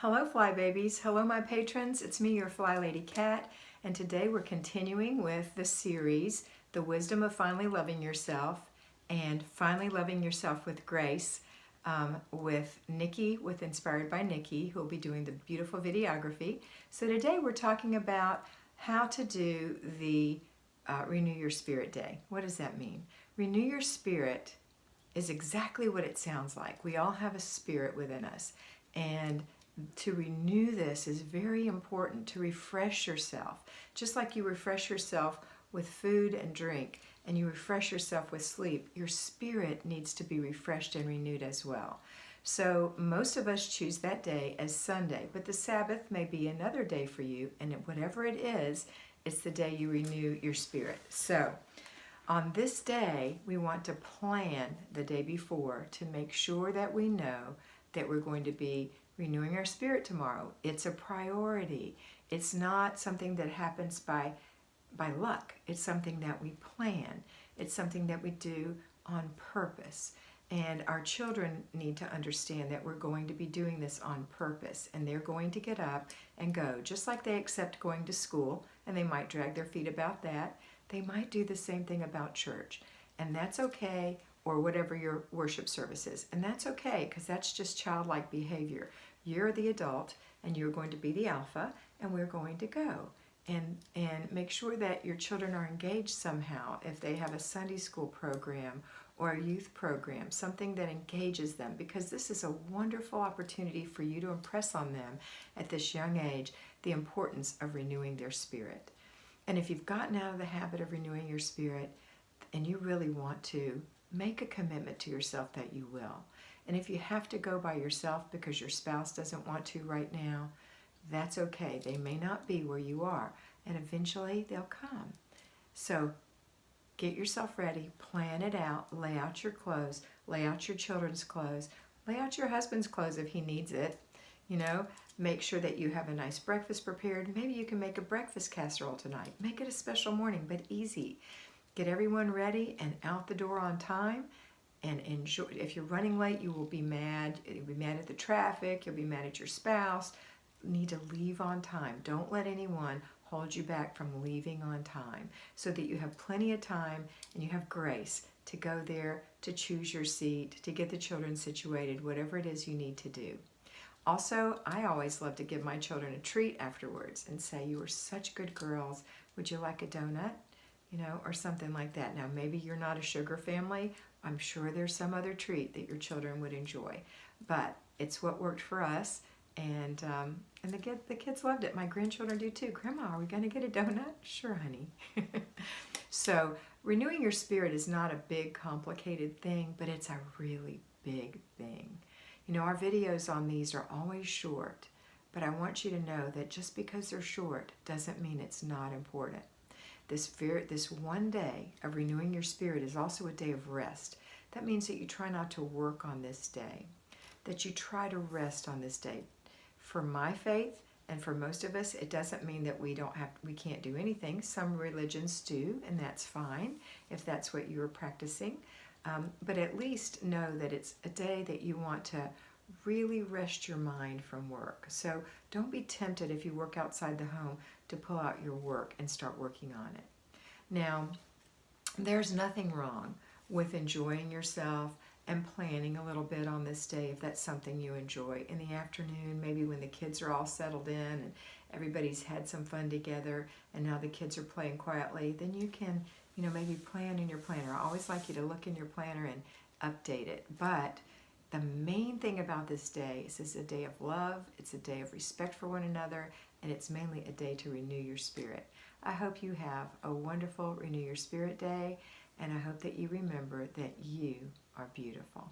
Hello Fly Babies, hello my patrons, it's me your FlyLady Kat, and today we're continuing with the series, The Wisdom of Finally Loving Yourself and Finally Loving Yourself with Grace, with Nikki, with Inspired by Nikki, who will be doing the beautiful videography. So today we're talking about how to do the Renew Your Spirit Day. What does that mean? Renew Your Spirit is exactly what it sounds like. We all have a spirit within us, and to renew this is very important, to refresh yourself. Just like you refresh yourself with food and drink, and you refresh yourself with sleep, your spirit needs to be refreshed and renewed as well. So most of us choose that day as Sunday, but the Sabbath may be another day for you, and whatever it is, it's the day you renew your spirit. So on this day, we want to plan the day before to make sure that we know that we're going to be renewing our spirit tomorrow. It's a priority. It's not something that happens by luck. It's something that we plan. It's something that we do on purpose. And our children need to understand that we're going to be doing this on purpose, and they're going to get up and go. Just like they accept going to school, and they might drag their feet about that, they might do the same thing about church. And that's okay, or whatever your worship service is. And that's okay, because that's just childlike behavior. You're the adult, and you're going to be the alpha, and we're going to go. And make sure that your children are engaged somehow. If they have a Sunday school program or a youth program, something that engages them, because this is a wonderful opportunity for you to impress on them at this young age the importance of renewing their spirit. And if you've gotten out of the habit of renewing your spirit and you really want to, make a commitment to yourself that you will. And if you have to go by yourself because your spouse doesn't want to right now, that's okay. They may not be where you are, and eventually they'll come. So get yourself ready, plan it out, lay out your clothes, lay out your children's clothes, lay out your husband's clothes if he needs it. You know, make sure that you have a nice breakfast prepared. Maybe you can make a breakfast casserole tonight. Make it a special morning, but easy. Get everyone ready and out the door on time, and enjoy. If you're running late, you will be mad. You'll be mad at the traffic. You'll be mad at your spouse. You need to leave on time. Don't let anyone hold you back from leaving on time, so that you have plenty of time and you have grace to go there, to choose your seat, to get the children situated, whatever it is you need to do. Also, I always love to give my children a treat afterwards and say, you were such good girls. Would you like a donut? You know, or something like that. Now, maybe you're not a sugar family. I'm sure there's some other treat that your children would enjoy. But it's what worked for us, and the kids loved it. My grandchildren do too. Grandma, are we going to get a donut? Sure, honey. So renewing your spirit is not a big, complicated thing, but it's a really big thing. You know, our videos on these are always short, but I want you to know that just because they're short doesn't mean it's not important. This one day of renewing your spirit is also a day of rest. That means that you try not to work on this day, that you try to rest on this day. For my faith, and for most of us, it doesn't mean that we can't do anything. Some religions do, and that's fine if that's what you're practicing. But at least know that it's a day that you want to really rest your mind from work. So don't be tempted if you work outside the home to pull out your work and start working on it. Now, there's nothing wrong with enjoying yourself and planning a little bit on this day if that's something you enjoy. In the afternoon, maybe when the kids are all settled in and everybody's had some fun together and now the kids are playing quietly, then you can, you know, maybe plan in your planner. I always like you to look in your planner and update it. But the main thing about this day is it's a day of love, it's a day of respect for one another, and it's mainly a day to renew your spirit. I hope you have a wonderful Renew Your Spirit Day, and I hope that you remember that you are beautiful.